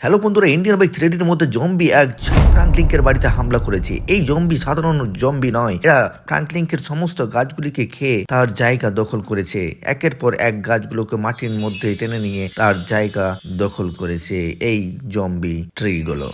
Hello বন্ধুরা, Indian by থ্রেডের মধ্যে জম্বি এক ফ্রাঙ্কলিংকের বাড়িতে হামলা করেছে। এই জম্বি সাধারণ জম্বি নয়, এরা ফ্রাঙ্কলিংকের সমস্ত গাছগুলিকে খেয়ে তার জায়গা দখল করেছে। একের পর এক গাছগুলোকে মাটির মধ্যে টেনে নিয়ে তার জায়গা দখল করেছে এই জম্বি ট্রিগুলো।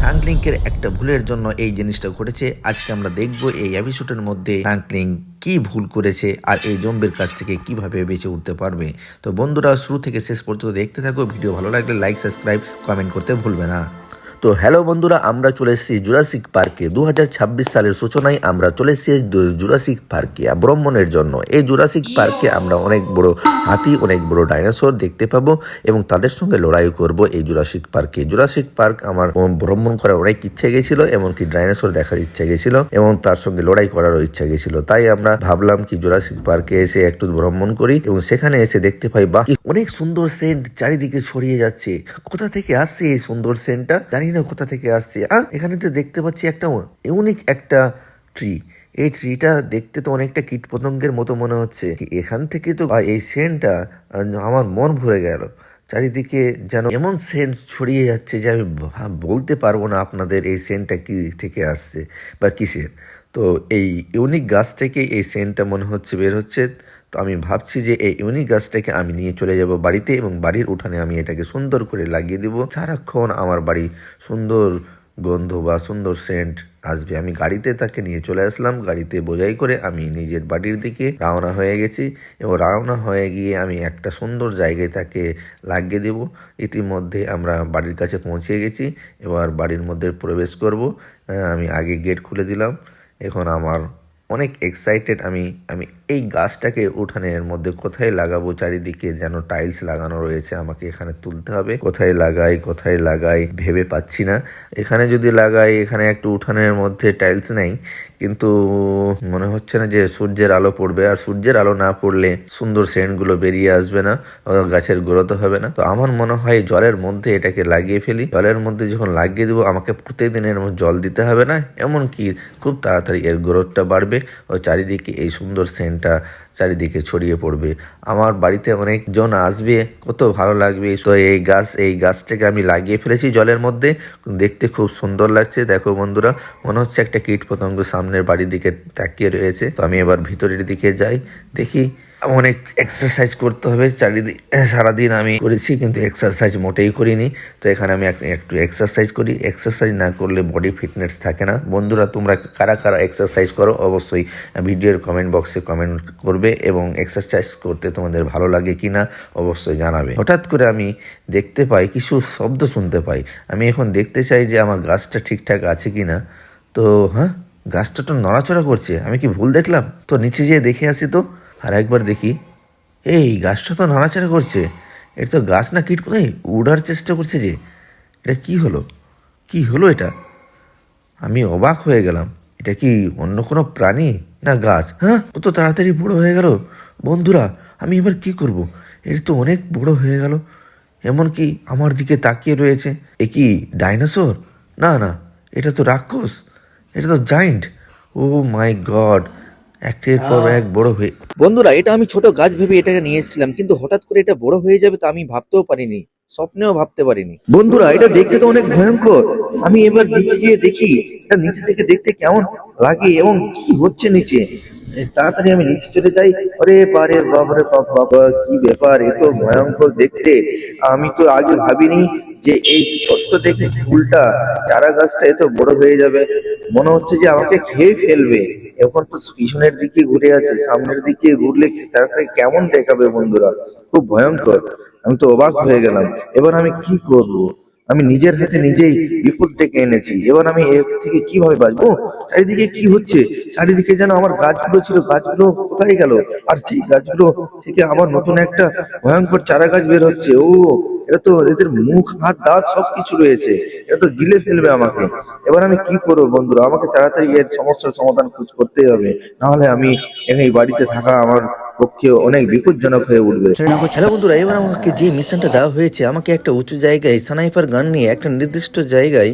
ফ্রাঙ্কলিংকের একটা ভুলের জন্য এই জিনিসটা ঘটেছে। আজকে আমরা দেখবো এই এপিসোডের মধ্যে ফ্রাঙ্কলিং কি ভুল করেছে আর এই জম্বির কাছ থেকে কিভাবে বেঁচে উঠতে পারবে। তো বন্ধুরা, শুরু থেকে শেষ পর্যন্ত দেখতে থাকো। ভিডিও ভালো লাগলে লাইক, সাবস্ক্রাইব, কমেন্ট করতে ভুলবে না। তো হ্যালো বন্ধুরা, আমরা চলে এসেছি জুরাসিক পার্কে। 2026 সালের সূচনায় আমরা চলে এসেছি জুরাসিক পার্কে ভ্রমণের জন্য। এই জুরাসিক পার্কে আমরা অনেক বড় হাতি, অনেক বড় ডাইনোসর দেখতে পাবো এবং তাদের সঙ্গে লড়াই করব এই জুরাসিক পার্কে। জুরাসিক পার্ক আমার ভ্রমণ করার অনেক ইচ্ছে গেছিল, এমনকি ডাইনোসর দেখার ইচ্ছা গেছিল এবং তার সঙ্গে লড়াই করারও ইচ্ছা গেছিল। তাই আমরা ভাবলাম কি জুরাসিক পার্কে এসে একটু ভ্রমণ করি এবং সেখানে এসে দেখতে পাই বাহ, অনেক সুন্দর সেন্ট চারিদিকে ছড়িয়ে যাচ্ছে। কোথা থেকে আসছে এই সুন্দর সেন্টটা জানি না কোথা থেকে আসছে। এখানে তো দেখতে পাচ্ছি একটা ইউনিক একটা ট্রি। এই ট্রিটা দেখতে তো অনেকটা কীটপতঙ্গের মতো মনে হচ্ছে। এখান থেকে তো এই সেন্টটা আমার মন ভরে গেল। চারিদিকে যেন এমন সেন্ট ছড়িয়ে যাচ্ছে যে আমি বলতে পারবো না আপনাদের এই সেন্টটা কি থেকে আসছে বা কিসের। তো এই ইউনিক গাছ থেকে এই সেন্টটা মনে হচ্ছে বের হচ্ছে। তো আমি ভাবছি যে এই ইউনিক গাছটাকে আমি নিয়ে চলে যাব বাড়িতে এবং বাড়ির উঠানে আমি এটাকে সুন্দর করে লাগিয়ে দেবো। সারাক্ষণ আমার বাড়ি সুন্দর গন্ধ বা সুন্দর সেন্ট আসবে। আমি গাড়িতে তাকে নিয়ে চলে আসলাম। গাড়িতে বোঝাই করে আমি নিজের বাড়ির দিকে রওনা হয়ে গেছি এবং রওনা হয়ে গিয়ে আমি একটা সুন্দর জায়গায় তাকে লাগিয়ে দেব। ইতিমধ্যে আমরা বাড়ির কাছে পৌঁছে গেছি। এবার বাড়ির মধ্যে প্রবেশ করব। আমি আগে গেট খুলে দিলাম। এখন আমার অনেক এক্সাইটেড আমি আমি এই গাছটাকে উঠানের মধ্যে কোথায় লাগাবো। চারিদিকে যেন টাইলস লাগানো রয়েছে, আমাকে এখানে তুলতে হবে। কোথায় লাগাই ভেবে পাচ্ছি না। এখানে যদি লাগাই, এখানে একটু উঠানের মধ্যে টাইলস নেই, কিন্তু মনে হচ্ছে না যে সূর্যের আলো পড়বে। আর সূর্যের আলো না পড়লে সুন্দর সেন্টগুলো বেরিয়ে আসবে না, গাছের গ্রোথ হবে না। তো আমার মনে হয় জলের মধ্যে এটাকে লাগিয়ে ফেলি। জলের মধ্যে যখন লাগিয়ে দেবো, আমাকে প্রত্যেকদিনের জল দিতে হবে না, এমনকি খুব তাড়াতাড়ি এর গ্রোথটা বাড়বে ও চারিদিকে এই সুন্দর সেন্টটা চারিদিকে ছড়িয়ে পড়বে। আমার বাড়িতে অনেকজন আসবে, কত ভালো লাগবে। তো এই গাছটাকে আমি লাগিয়ে ফেলেছি জলের মধ্যে। দেখতে খুব সুন্দর লাগছে। দেখো বন্ধুরা, মনে হচ্ছে একটা কীটপতঙ্গ সামনের বাড়ির দিকে তাকিয়ে রয়েছে। তো আমি এবার ভিতরের দিকে যাই, দেখি। অনেক এক্সারসাইজ করতে হবে। সারাদিন আমি করেছি কিন্তু এক্সারসাইজ মোটেই করিনি। তো এখানে আমি একটু এক্সারসাইজ করি। এক্সারসাইজ না করলে বডি ফিটনেস থাকে না। বন্ধুরা, তোমরা কারা কারা এক্সারসাইজ করো অবশ্যই ভিডিওর কমেন্ট বক্সে কমেন্ট করবে এবং এক্সারসাইজ করতে তোমাদের ভালো লাগে কি না অবশ্যই জানাবে। হঠাৎ করে আমি দেখতে পাই, কিছু শব্দ শুনতে পাই। আমি এখন দেখতে চাই যে আমার গাছটা ঠিকঠাক আছে কি না। তো হ্যাঁ, গাছটা তো নড়াচড়া করছে। আমি কি ভুল দেখলাম? তো নিচে যেয়ে দেখে আসি। তো আর একবার দেখি, এই গাছটা তো নাড়াচাড়া করছে। এটা তো গাছ না কীট, কোথায় উড়ার চেষ্টা করছে যে। এটা কি হলো এটা? আমি অবাক হয়ে গেলাম। এটা কি অন্য কোনো প্রাণী না গাছ? হ্যাঁ, কত তাড়াতাড়ি বড় হয়ে গেল। বন্ধুরা, আমি এবার কি করব? এটা তো অনেক বড় হয়ে গেল, এমনকি আমার দিকে তাকিয়ে রয়েছে। এ কি ডাইনোসর? না না, এটা তো রাক্ষস, এটা তো জায়ান্ট। ও মাই গড, একের পর এক বড় হয়ে। বন্ধুরা, এটা আমি ছোট গাছ ভেবে এটাকে নিয়ে এসেছিলাম, কিন্তু হঠাৎ করে এটা বড় হয়ে যাবে তো আমি ভাবতেও পারিনি, স্বপ্নেও ভাবতে পারিনি। বন্ধুরা, এটা দেখতে তো অনেক ভয়ঙ্কর। আমি এবার নিচে যেয়ে দেখি এটা নিচে থেকে দেখতে কেমন লাগে এবং কি হচ্ছে নিচে। তাড়াতাড়ি আমি নিচে চলে যাই। আরে বারে বাবারে বাবা, কি ব্যাপার, এত ভয়ঙ্কর দেখতে। আমি তো আগে ভাবিনি যে এই ছোট্ট দেখে ফুলটা, চারা গাছটা এত বড় হয়ে যাবে। মনে হচ্ছে যে আমাকে খেয়ে ফেলবে। এখন তো পিছনের দিকে ঘুরে আছে, সামনের দিকে ঘুরলে তাকে কেমন দেখাবে বন্ধুরা, খুব ভয়ঙ্কর। আমি তো অবাক হয়ে গেলাম। এবার আমি কি করব? আমি নিজের হাতে নিজেই বিপদ ডেকে এনেছি। এবার আমি এর থেকে কিভাবে বাঁচবো? চারিদিকে কি হচ্ছে? চারিদিকে যেন আমার গাছগুলো ছিল, গাছগুলো কোথায় গেল? আর সেই গাছগুলো থেকে আবার নতুন একটা ভয়ঙ্কর চারা গাছ বের হচ্ছে। ও, এটা তো, এদের মুখ হাত দাঁত সবকিছু রয়েছে, এটা তো গিলে ফেলবে আমাকে। এবার আমি কি করবো বন্ধুরা? আমাকে তাড়াতাড়ি এর সমস্যার সমাধান খোঁজ করতেই হবে, নাহলে আমি এই বাড়িতে থাকা আমার পক্ষে অনেক বিপজ্জনক হয়ে উঠবে। হ্যালো বন্ধুরা, এবার আমাকে যে মিশনটা দেওয়া হয়েছে, আমাকে একটা উঁচু জায়গায় স্নাইপার গান নিয়ে একটা নির্দিষ্ট জায়গায়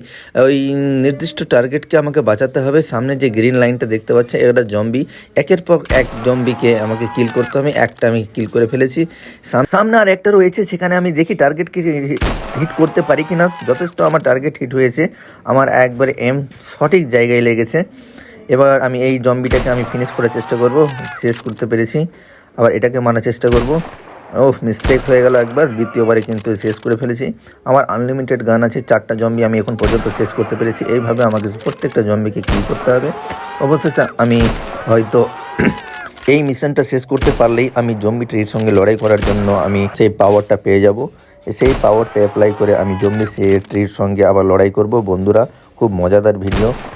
ওই নির্দিষ্ট টার্গেটকে আমাকে বাঁচাতে হবে। সামনে যে গ্রিন লাইনটা দেখতে পাচ্ছেন, এটা জম্বি। একের পর এক জম্বিকে আমাকে কিল করতে হবে। একটা আমি কিল করে ফেলেছি। সামনে আর একটা রয়েছে, সেখানে আমি দেখি টার্গেটকে হিট করতে পারি কিনা। যথেষ্ট আমার টার্গেট হিট হয়েছে, আমার একবারে এম সঠিক জায়গায় লেগেছে। এবার আমি এই জম্বিটাকে আমি ফিনিশ করার চেষ্টা করব, শেষ করতে পেরেছি। আবার এটাকে মারার চেষ্টা করব। ওহ, মিস্টেক হয়ে গেল একবার, দ্বিতীয়বারে কিন্তু শেষ করে ফেলেছি। আমার আনলিমিটেড গান আছে, 4টা জম্বি আমি এখন পর্যন্ত শেষ করতে পেরেছি। এইভাবে আমাকে প্রত্যেকটা জম্বিকে কিল করতে হবে। অবশেষে আমি হয়তো এই মিশনটা শেষ করতে পারলেই আমি জম্বি ট্রির সঙ্গে লড়াই করার জন্য আমি সেই পাওয়ারটা পেয়ে যাব। সেই পাওয়ারটা অ্যাপ্লাই করে আমি জম্বি ট্রির সঙ্গে আবার লড়াই করব। বন্ধুরা, খুব মজাদার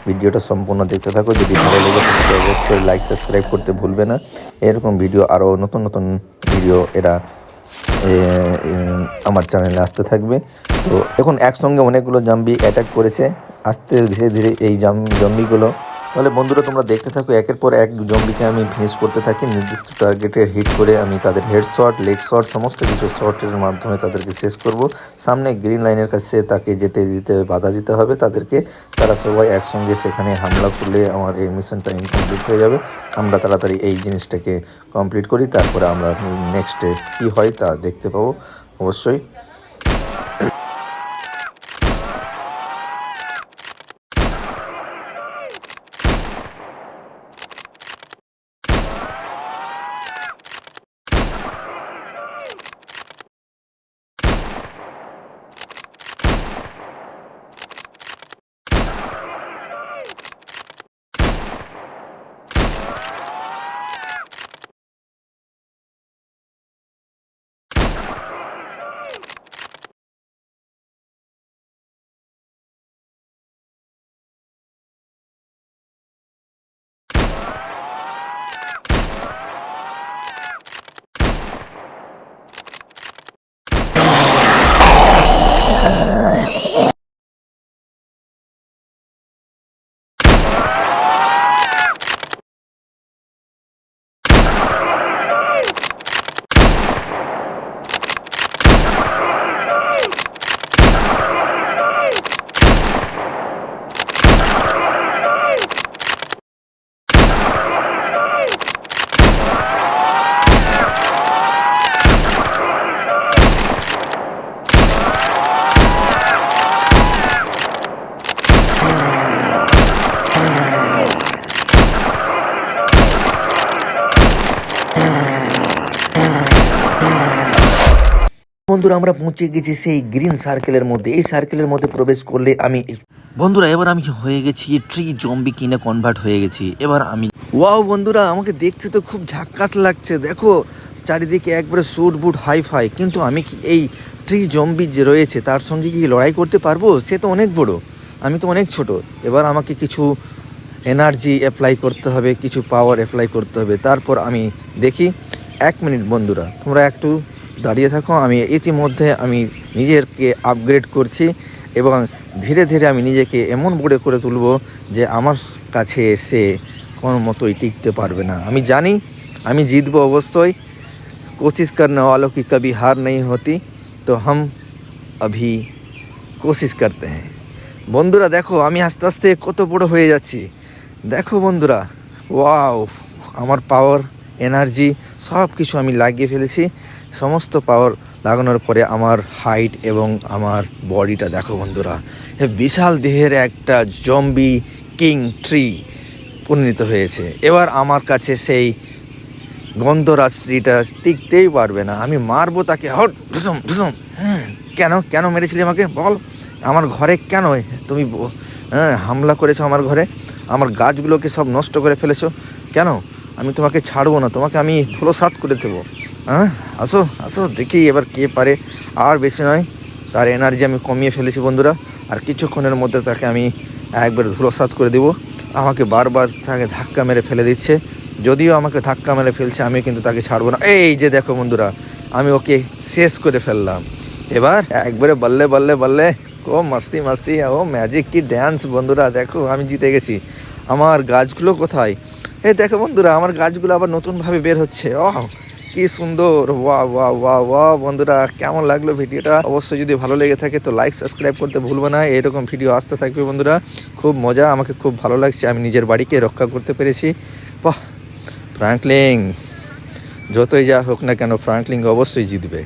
ভিডিওটা সম্পূর্ণ দেখতে থাকো। যদি ভালো লেগে থাকে অবশ্যই লাইক সাবস্ক্রাইব করতে ভুলবে না। এরকম ভিডিও আরও নতুন নতুন ভিডিও আমার চ্যানেলে আসতে থাকবে। তো এখন একসঙ্গে অনেকগুলো জম্বি অ্যাটাক করেছে, আস্তে ধীরে ধীরে এই জম্বিগুলো। তাহলে বন্ধুরা, তোমরা দেখতে থাকো। একের পর এক জম্বিকে আমি ফিনিশ করতে থাকি। নির্দিষ্ট টার্গেটে হিট করে আমি তাদের হেড শট, লেগ শট, সমস্ত কিছু শটের মাধ্যমে তাদেরকে শেষ করব। সামনে গ্রিন লাইনের কাছে তাকে যেতে দিতে বাধা দিতে হবে তাদেরকে। তারা সবাই একসঙ্গে সেখানে হামলা করলে আমার এই মিশনটা ইনকমপ্লিট হয়ে যাবে। আমরা তাড়াতাড়ি এই জিনিসটাকে কমপ্লিট করি, তারপরে আমরা নেক্সটে কী হয় তা দেখতে পাবো অবশ্যই। বন্ধুরা, আমরা পৌঁছে গেছি সেই গ্রিন সার্কেলের মধ্যে। এই সার্কেলের মধ্যে প্রবেশ করলে বন্ধুরা, এবার আমি হয়ে গেছি ট্রি জম্বি কিনে কনভার্ট হয়ে গেছি। এবার আমি ওয়াও বন্ধুরা, আমাকে দেখতে তো খুব ঝাক্কাস লাগছে। দেখো চারিদিকে একবারে স্যুট বুট হাই ফাই, কিন্তু আমি কি এই ট্রি জম্বি যে রয়েছে তার সঙ্গে কি লড়াই করতে পারবো? সে তো অনেক বড়, আমি তো অনেক ছোট। এবার আমাকে কিছু এনার্জি অ্যাপ্লাই করতে হবে, কিছু পাওয়ার অ্যাপ্লাই করতে হবে। তারপর আমি দেখি। 1 মিনিট বন্ধুরা, তোমরা একটু দাঁড়িয়ে থাকো। আমি ইতিমধ্যে নিজেকে আপগ্রেড করছি এবং ধীরে ধীরে আমি নিজেকে এমন বড় করে তুলব যে আমার কাছে এসে কোনো মতোই টিকতে পারবে না। আমি জানি আমি জিতবো অবশ্যই। कोशिश करने वालों की कभी हार नहीं होती, तो हम अभी कोशिश करते हैं। বন্ধুরা দেখো, আমি আস্তে আস্তে কত বড় হয়ে যাচ্ছি। দেখো বন্ধুরা, ওয়াও, আমার পাওয়ার এনার্জি সব কিছু আমি লাগিয়ে ফেলেছি। সমস্ত পাওয়ার লাগানোর পরে আমার হাইট এবং আমার বডিটা দেখো বন্ধুরা, বিশাল দেহের একটা জম্বি কিং ট্রি পরিণত হয়েছে। এবার আমার কাছে সেই গন্ধরাজ টিকতেই পারবে না। আমি মারবো তাকে, হট ঢুসুম ঢুসুম। কেন মেরেছিলি আমাকে বল? আমার ঘরে কেন তুমি হামলা করেছো? আমার ঘরে আমার গাছগুলোকে সব নষ্ট করে ফেলেছো কেন? আমি তোমাকে ছাড়বো না, তোমাকে আমি ধুলোসাৎ করে দেবো। আসো আসো, দেখি এবার কে পারে। আর বেশি নয়, তার এনার্জি আমি কমিয়ে ফেলেছি বন্ধুরা। আর কিছুক্ষণের মধ্যে তাকে আমি একবার ধুলোসাৎ করে দেবো। আমাকে বারবার তাকে ধাক্কা মেরে ফেলে দিচ্ছে। যদিও আমাকে ধাক্কা মেরে ফেলছে, আমি কিন্তু তাকে ছাড়বো না। এই যে দেখো বন্ধুরা, আমি ওকে শেষ করে ফেললাম। এবার একবারে বললে বললে বললে, ও মস্তি মস্তি, ও ম্যাজিক কি ড্যান্স বন্ধুরা। দেখো আমি জিতে গেছি। আমার গাছগুলো কোথায়? এই দেখো বন্ধুরা, আমার গাছগুলো আবার নতুনভাবে বের হচ্ছে। ও কি সুন্দর, ওয়া ওয়া ওয়া ওয়া। বন্ধুরা কেমন লাগলো ভিডিওটা? অবশ্যই যদি ভালো লেগে থাকে তো লাইক সাবস্ক্রাইব করতে ভুলবো না। এরকম ভিডিও আসতে থাকবে বন্ধুরা। খুব মজা, আমাকে খুব ভালো লাগছে, আমি নিজের বাড়িকে রক্ষা করতে পেরেছি। বাহ, ফ্র্যাঙ্কলিন যতই যা হোক না কেন, ফ্র্যাঙ্কলিন অবশ্যই জিতবে।